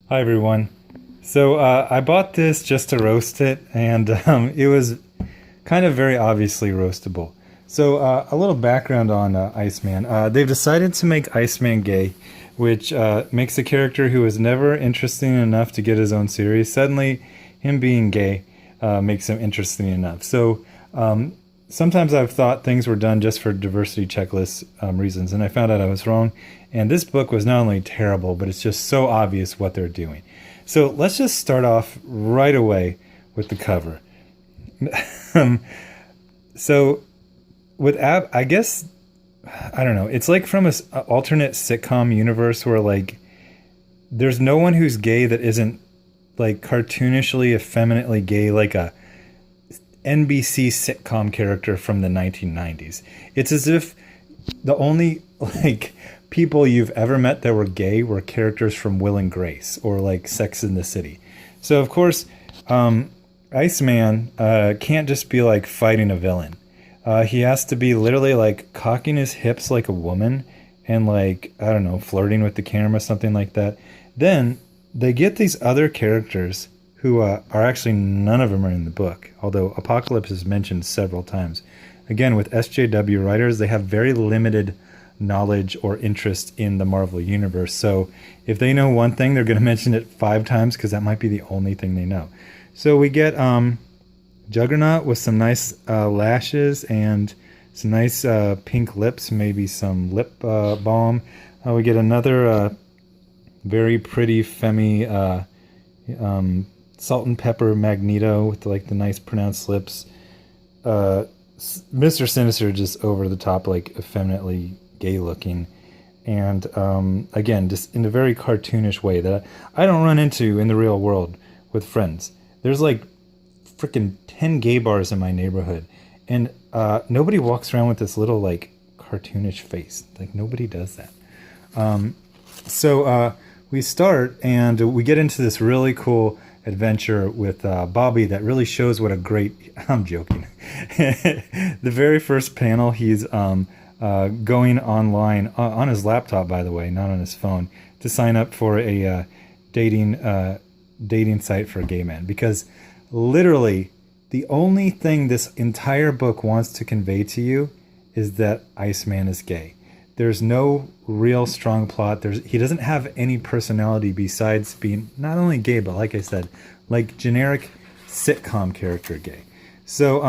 Hi everyone. So I bought this just to roast it, and it was kind of very obviously roastable. So a little background on Iceman. They've decided to make Iceman gay, which makes a character who was never interesting enough to get his own series. Suddenly, him being gay makes him interesting enough. So sometimes I've thought things were done just for diversity checklist reasons, and I found out I was wrong. And this book was not only terrible, but it's just so obvious what they're doing. So let's just start off right away with the cover. um, so with I guess I don't know. It's like from a alternate sitcom universe where like there's no one who's gay that isn't like cartoonishly, effeminately gay, like a NBC sitcom character from the 1990s. It's as if the only like people you've ever met that were gay were characters from Will and Grace or like Sex in the City. So of course, Iceman can't just be like fighting a villain. He has to be literally like cocking his hips like a woman and like, I don't know, flirting with the camera, something like that. Then they get these other characters who are actually none of them are in the book, although Apocalypse is mentioned several times. Again, with SJW writers, they have very limited knowledge or interest in the Marvel Universe. So if they know one thing, they're going to mention it 5 times because that might be the only thing they know. So we get Juggernaut with some nice lashes and some nice pink lips, maybe some lip balm. We get another very pretty femi salt and pepper Magneto with like the nice pronounced lips. Mr. Sinister just over the top, like effeminately gay looking, and again, just in a very cartoonish way that I don't run into in the real world with friends. There's like freaking 10 gay bars in my neighborhood, and nobody walks around with this little like cartoonish face. Like nobody does that. So we start and we get into this really cool adventure with Bobby that really shows what a great. I'm joking. The very first panel, he's going online on his laptop, by the way, not on his phone, to sign up for a dating site for gay men, because literally the only thing this entire book wants to convey to you is that Iceman is gay. There's no real strong plot. He doesn't have any personality besides being not only gay, but like I said, like generic sitcom character gay. So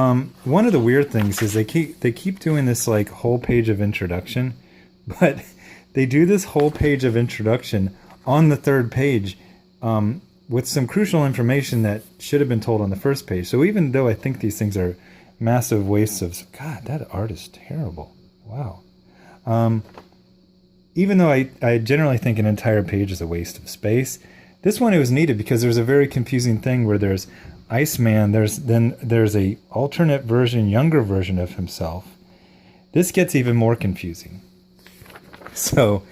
one of the weird things is they keep doing this like whole page of introduction, but they do this whole page of introduction on the third page with some crucial information that should have been told on the first page. So even though I think these things are massive wastes of, God, that art is terrible. Wow. Even though I generally think an entire page is a waste of space, this one it was needed because there's a very confusing thing where there's Iceman, there's a alternate version, younger version of himself. This gets even more confusing. So,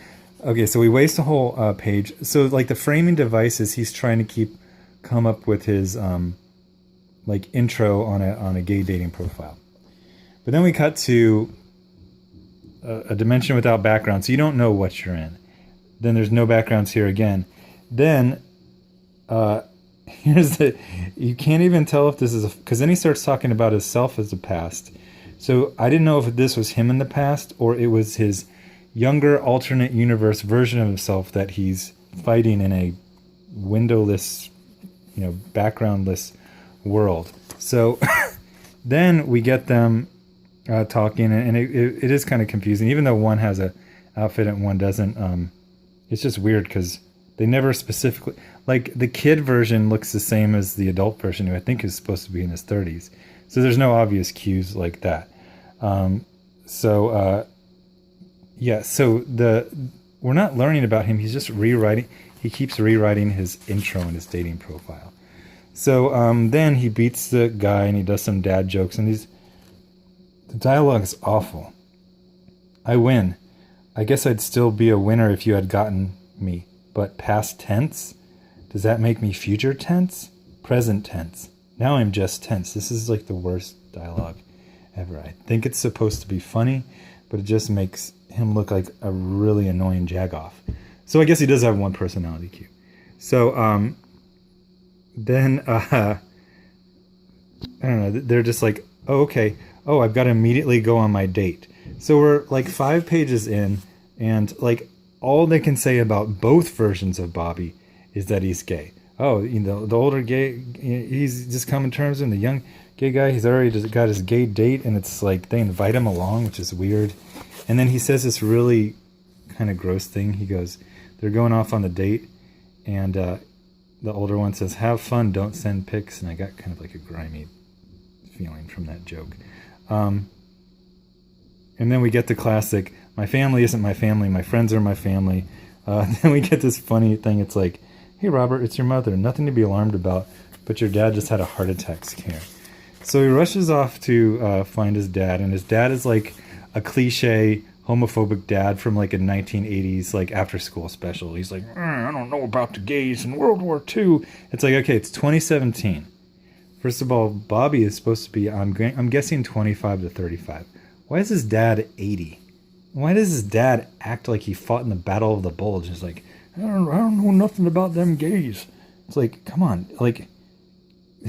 okay, so we waste a whole page. So like the framing device is he's trying to come up with his like intro on a gay dating profile. But then we cut to a dimension without background, so you don't know what you're in. Then there's no backgrounds here again. Then you can't even tell if this is because then he starts talking about himself as the past. So I didn't know if this was him in the past or it was his younger alternate universe version of himself that he's fighting in a windowless, backgroundless world. So then we get them talking, and it is kind of confusing, even though one has a outfit and one doesn't. It's just weird because they never specifically, like the kid version looks the same as the adult version, who I think is supposed to be in his 30s. So there's no obvious cues like that. So we're not learning about him. He's just rewriting. He keeps rewriting his intro and his dating profile. So then he beats the guy and he does some dad jokes, and the dialogue is awful. I win. I guess I'd still be a winner if you had gotten me. But past tense? Does that make me future tense? Present tense. Now I'm just tense. This is like the worst dialogue ever. I think it's supposed to be funny, but it just makes him look like a really annoying jagoff. So I guess he does have one personality cue. So then I don't know, they're just like, oh, okay, oh, I've got to immediately go on my date. So we're like 5 pages in, and like all they can say about both versions of Bobby is that he's gay. Oh, you know, the older gay, he's just coming to terms with him. The young gay guy, he's already just got his gay date, and it's like they invite him along, which is weird. And then he says this really kind of gross thing. He goes, they're going off on the date, and the older one says, have fun, don't send pics. And I got kind of like a grimy feeling from that joke. And then we get the classic, my family isn't my family, my friends are my family. Then we get this funny thing. It's like, hey, Robert, it's your mother. Nothing to be alarmed about, but your dad just had a heart attack scare. So he rushes off to find his dad, and his dad is like a cliche homophobic dad from like a 1980s like after school special. He's like, I don't know about the gays in World War II. It's like, okay, it's 2017. First of all, Bobby is supposed to be, I'm guessing 25 to 35. Why is his dad 80? Why does his dad act like he fought in the Battle of the Bulge? It's like, I don't know nothing about them gays. It's like, come on, like,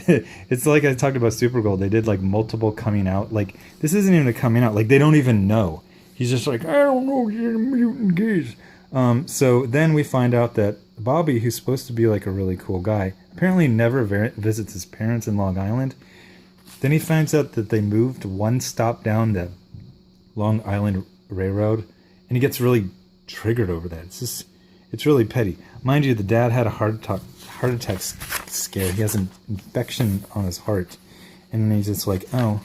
it's like I talked about Supergirl. They did like multiple coming out. Like, this isn't even a coming out. Like, they don't even know. He's just like, I don't know, you're mutant gays. So then we find out that Bobby, who's supposed to be like a really cool guy, apparently never visits his parents in Long Island. Then he finds out that they moved one stop down the Long Island Railroad, and he gets really triggered over that. It's really petty. Mind you, the dad had a heart attack scare. He has an infection on his heart. And then he's just like, oh,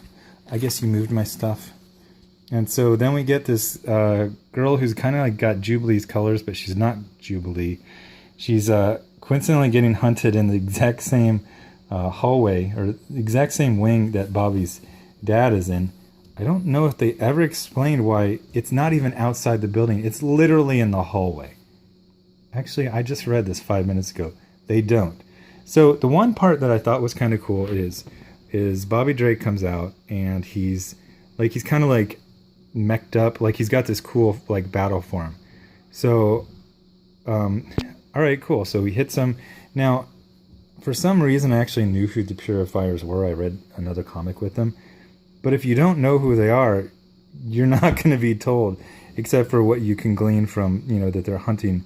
I guess you moved my stuff. And so then we get this girl who's kind of like got Jubilee's colors, but she's not Jubilee. She's coincidentally getting hunted in the exact same hallway, or the exact same wing that Bobby's dad is in. I don't know if they ever explained why it's not even outside the building. It's literally in the hallway. Actually, I just read this 5 minutes ago. They don't. So the one part that I thought was kind of cool is Bobby Drake comes out, and he's kind of like mech'd up, like he's got this cool like battle form. So, all right, cool. So he hits him. Now, for some reason, I actually knew who the Purifiers were. I read another comic with them. But if you don't know who they are, you're not going to be told, except for what you can glean from, you know, that they're hunting.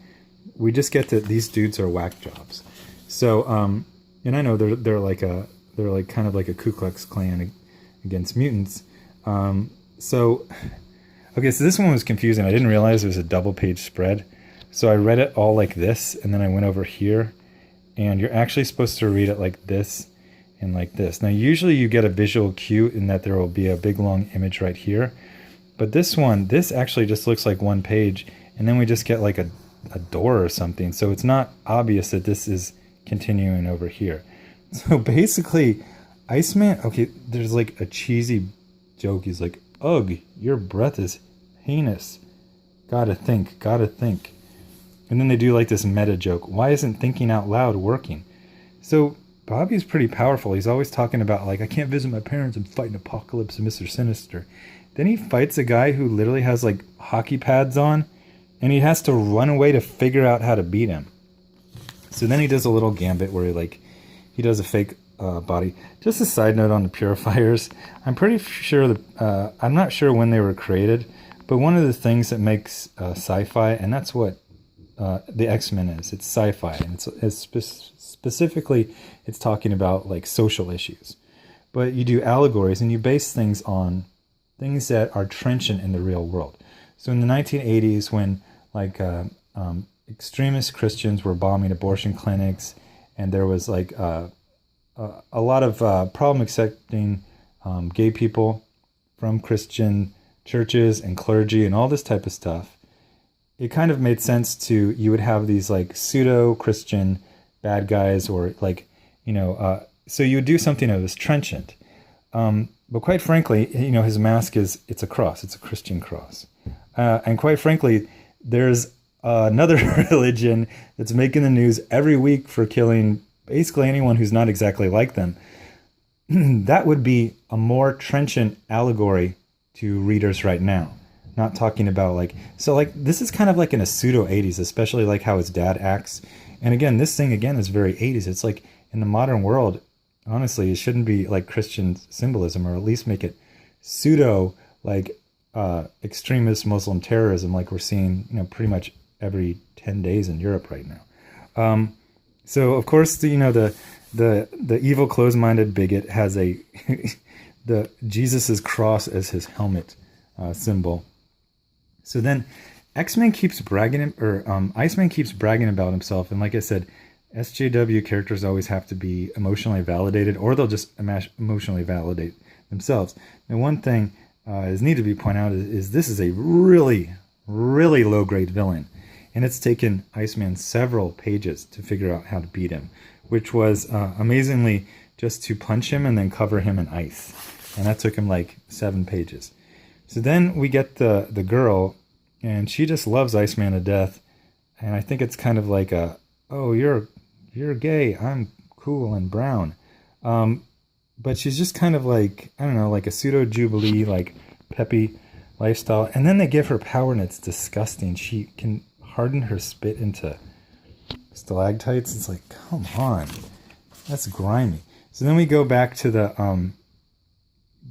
We just get that these dudes are whack jobs. So, and I know they're like kind of like a Ku Klux Klan against mutants. So this one was confusing. I didn't realize it was a double-page spread. So I read it all like this, and then I went over here, and you're actually supposed to read it like this and like this. Now, usually you get a visual cue in that there will be a big, long image right here. But this actually just looks like one page, and then we just get like a door or something. So it's not obvious that this is continuing over here. So basically, ICEMAN, okay, there's like a cheesy joke. He's like, ugh, your breath is heinous. Gotta think. And then they do like this meta joke. Why isn't thinking out loud working? So Bobby's pretty powerful. He's always talking about like, I can't visit my parents and fight an apocalypse and Mr. Sinister. Then he fights a guy who literally has like hockey pads on, and he has to run away to figure out how to beat him. So then he does a little gambit where he does a fake body. Just a side note on the Purifiers. I'm pretty sure I'm not sure when they were created, but one of the things that makes sci-fi, and that's what the X-Men is. It's sci-fi, and it's specifically it's talking about like social issues. But you do allegories, and you base things on things that are trenchant in the real world. So in the 1980s, when like extremist Christians were bombing abortion clinics, and there was like a lot of problem accepting gay people from Christian churches and clergy and all this type of stuff, it kind of made sense you would have these like pseudo-Christian bad guys, or like, you know, so you would do something that was trenchant. But quite frankly, you know, his mask it's a cross. It's a Christian cross. And quite frankly, there's another religion that's making the news every week for killing basically anyone who's not exactly like them. That would be a more trenchant allegory to readers right now. Not talking about like, so like this is kind of like in a pseudo 80s, especially like how his dad acts. And again, this thing again is very 80s. It's like in the modern world, honestly, it shouldn't be like Christian symbolism, or at least make it pseudo like extremist Muslim terrorism, like we're seeing, pretty much every 10 days in Europe right now. So of course, the evil closed-minded bigot has a the Jesus's cross as his helmet symbol. So then X-Men keeps bragging, or Iceman keeps bragging about himself, and like I said, SJW characters always have to be emotionally validated, or they'll just emotionally validate themselves. And one thing is need to be pointed out is this is a really, really low-grade villain, and it's taken Iceman several pages to figure out how to beat him, which was amazingly just to punch him and then cover him in ice, and that took him like 7 pages. So then we get the girl, and she just loves Iceman to death, and I think it's kind of like oh, you're gay, I'm cool and brown. But she's just kind of like, I don't know, like a pseudo-jubilee, like peppy lifestyle. And then they give her power, and it's disgusting. She can harden her spit into stalactites. It's like, come on, that's grimy. So then we go back to the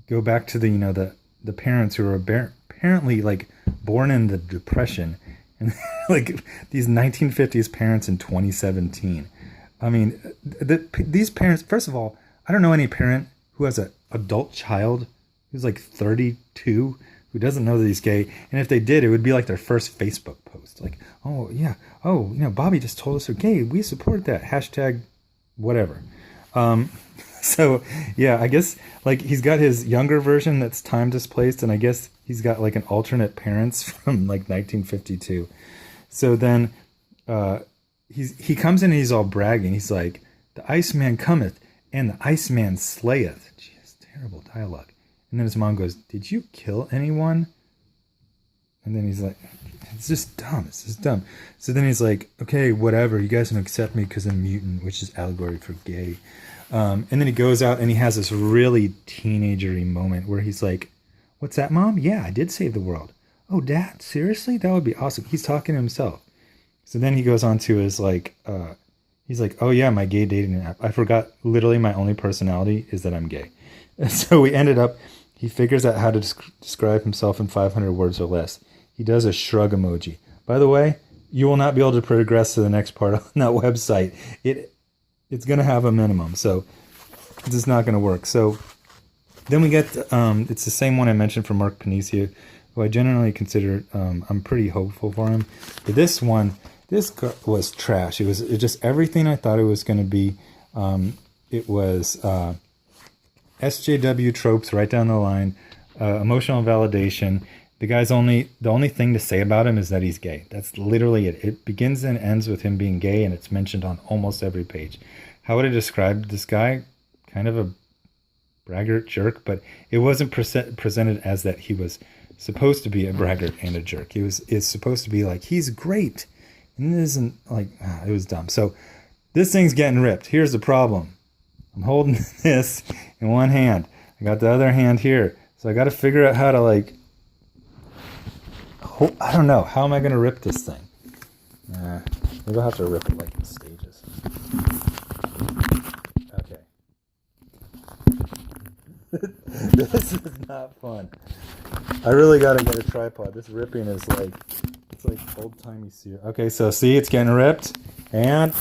the parents who are apparently like born in the Depression, and like these 1950s parents in 2017. I mean, these parents, first of all, I don't know any parent who has an adult child who's like 32 who doesn't know that he's gay. And if they did, it would be like their first Facebook post. Like, oh, yeah. Oh, Bobby just told us we're gay. We support that. Hashtag whatever. So, yeah, I guess like he's got his younger version that's time displaced. And I guess he's got like an alternate parents from like 1952. So then he comes in and he's all bragging. He's like, the Iceman cometh and the Iceman slayeth. Jeez, terrible dialogue. And then his mom goes, did you kill anyone? And then he's like, it's just dumb. It's just dumb. So then he's like, okay, whatever. You guys don't accept me because I'm mutant, which is allegory for gay. And then he goes out and he has this really teenagery moment where he's like, what's that, Mom? Yeah, I did save the world. Oh, Dad, seriously? That would be awesome. He's talking to himself. So then he goes on to his like, he's like, oh yeah, my gay dating app. I forgot literally my only personality is that I'm gay. And so we ended up, he figures out how to describe himself in 500 words or less. He does a shrug emoji. By the way, you will not be able to progress to the next part on that website. It's going to have a minimum, so this is not going to work. So then we get, it's the same one I mentioned from Mark Panizia, who I generally consider, I'm pretty hopeful for him. But this one, this was trash. It was just everything I thought it was going to be. It was SJW tropes right down the line, emotional validation. The only thing to say about him is that he's gay. That's literally it. It begins and ends with him being gay, and it's mentioned on almost every page. How would I describe this guy? Kind of a braggart jerk, but it wasn't presented as that he was supposed to be a braggart and a jerk. It's supposed to be like, he's great. And it isn't like, it was dumb. So this thing's getting ripped. Here's the problem. I'm holding this in one hand. I got the other hand here. So I got to figure out how to like, I don't know. How am I going to rip this thing? Maybe I'll have to rip it like in stages. Okay. This is not fun. I really got to get a tripod. This ripping is like, it's like old-timey serious. Okay, so see, it's getting ripped. And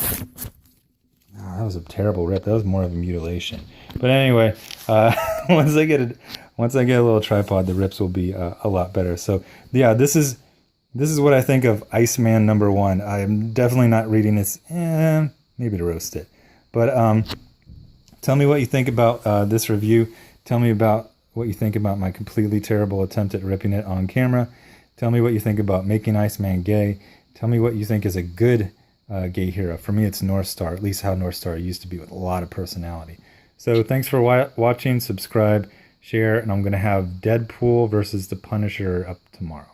that was a terrible rip. That was more of a mutilation. But anyway, once I get a little tripod, the rips will be a lot better. So yeah, this is what I think of Iceman #1. I'm definitely not reading this. Maybe to roast it. But tell me what you think about this review. Tell me about what you think about my completely terrible attempt at ripping it on camera. Tell me what you think about making Iceman gay. Tell me what you think is a good gay hero. For me, it's North Star, at least how North Star used to be, with a lot of personality. So thanks for watching. Subscribe, share, and I'm going to have Deadpool versus the Punisher up tomorrow.